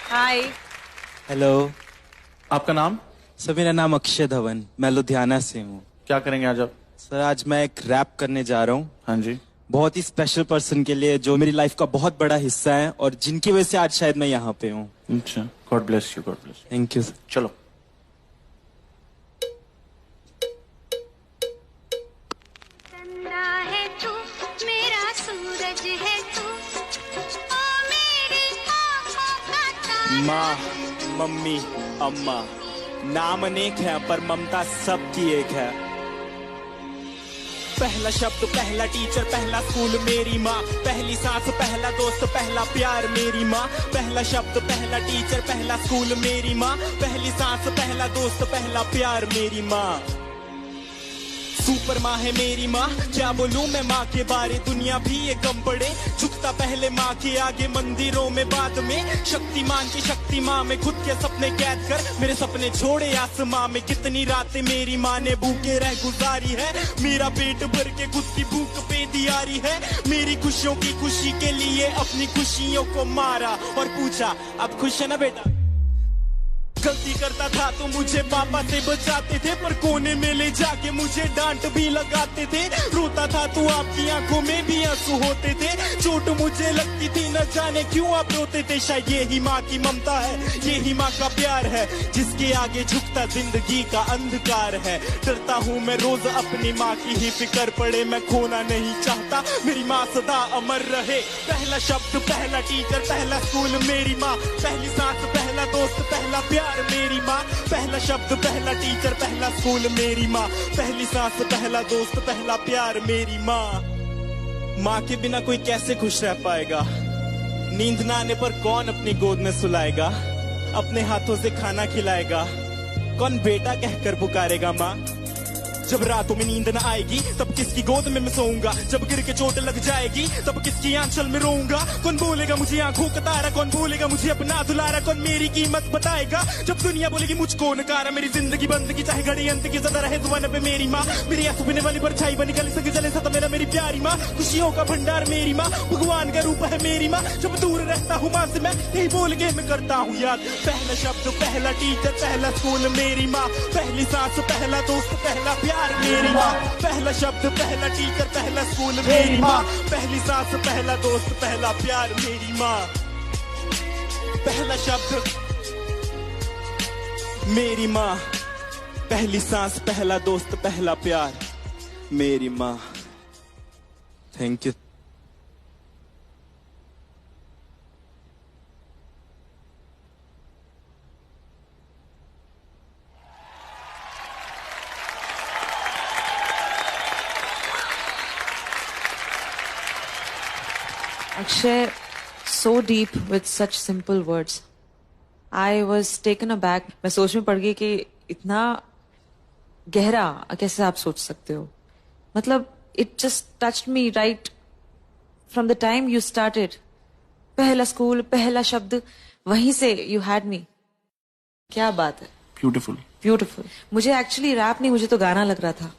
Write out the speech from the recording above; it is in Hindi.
हाय। हेलो। आपका नाम? सर मेरा नाम अक्षय धवन, मैं लुधियाना से हूँ। क्या करेंगे आज आप? सर आज मैं एक रैप करने जा रहा हूँ। हाँ जी। बहुत ही स्पेशल पर्सन के लिए जो मेरी लाइफ का बहुत बड़ा हिस्सा है और जिनकी वजह से आज शायद मैं यहाँ पे हूँ। अच्छा, God bless you, God bless. Thank you sir. चलो। है तू, मेरा सूरज है तू, ओ मेरी आँखों का तारा। माँ, मम्मी, अम्मा, नाम अनेक है पर ममता सबकी एक है। पहला शब्द, पहला टीचर, पहला स्कूल मेरी माँ, पहली सांस, पहला दोस्त, पहला प्यार मेरी माँ। पहला शब्द, पहला टीचर, पहला स्कूल मेरी माँ, पहली सांस, पहला दोस्त, पहला प्यार मेरी माँ। सुपर माँ है मेरी माँ, क्या बोलूं मैं माँ के बारे, दुनिया भी ये कम पड़े। झुकता पहले माँ के आगे, मंदिरों में बाद में। शक्तिमान की शक्ति माँ में खुद के सपने कैद कर मेरे सपने छोड़े आसमां में। कितनी रातें मेरी माँ ने भूखे रह गुजारी है, मेरा पेट भर के खुद की भूख पे दियारी है। मेरी खुशियों की खुशी के लिए अपनी खुशियों को मारा और पूछा अब खुश है ना बेटा। गलती करता था तो मुझे पापा से बचाते थे, पर कोने में ले जाके मुझे डांट भी लगाते थे। रोता था तो आपकी आंखों में भी आंसू होते थे। चोट मुझे लगती थी न जाने क्यों आप रोते थे। शायद ये ही माँ की ममता है, ये ही माँ का प्यार है, जिसके आगे झुकता जिंदगी का अंधकार है। डरता हूँ मैं रोज अपनी माँ की ही फिक्र पड़े, मैं खोना नहीं चाहता, मेरी माँ सदा अमर रहे। पहला शब्द, पहला टीचर, पहला स्कूल मेरी माँ, पहली सांस, पहला दोस्त, पहला प्यार मेरी माँ। पहला शब्द, पहला टीचर, पहला स्कूल मेरी माँ, पहली सांस, पहला दोस्त, पहला प्यार मेरी माँ। माँ के बिना कोई कैसे खुश रह पाएगा, नींद ना आने पर कौन अपनी गोद में सुलाएगा, अपने हाथों से खाना खिलाएगा, कौन बेटा कहकर पुकारेगा माँ। जब रातों में नींद न आएगी तब किसकी गोद में मैं सोऊंगा, जब गिर के चोट लग जाएगी तब किसकी आंचल में रोऊंगा। कौन बोलेगा मुझे आंखों का तारा, कौन बोलेगा मुझे अपना दुलारा, कौन मेरी कीमत बताएगा जब दुनिया बोलेगी मुझको नकारा। मेरी जिंदगी बंदगी चाहे घड़ी अंत की सदा रहे जुबान पे मेरी माँ, मेरी आंसू पीने वाली परछाई बनी गली संग जले सदा मेरा मेरी प्यारी माँ। खुशियों का भंडार मेरी माँ, भगवान का रूप है मेरी माँ। जब दूर रहता हूँ माँ से मैं यही बोल के मैं करता हूँ याद। पहला शब्द, पहला टीचर, पहला स्कूल मेरी माँ, पहली सांस, पहला दोस्त, पहला प्यार मेरी माँ। पहला शब्द, पहला टीचर, पहला स्कूल मेरी माँ, पहली सांस, पहला दोस्त, पहला प्यार मेरी माँ। पहला शब्द मेरी माँ, पहली सांस, पहला दोस्त, पहला प्यार मेरी माँ। Thank you. Akshay, so deep with such simple words. I was taken aback. मैं सोच में पड़ गई कि इतना गहरा कैसे आप सोच सकते हो। मतलब it just touched me right from the time you started. पहला स्कूल, पहला शब्द, वहीं से you had me. क्या बात है। ब्यूटीफुल। ब्यूटीफुल। मुझे एक्चुअली रैप नहीं, मुझे तो गाना लग रहा था।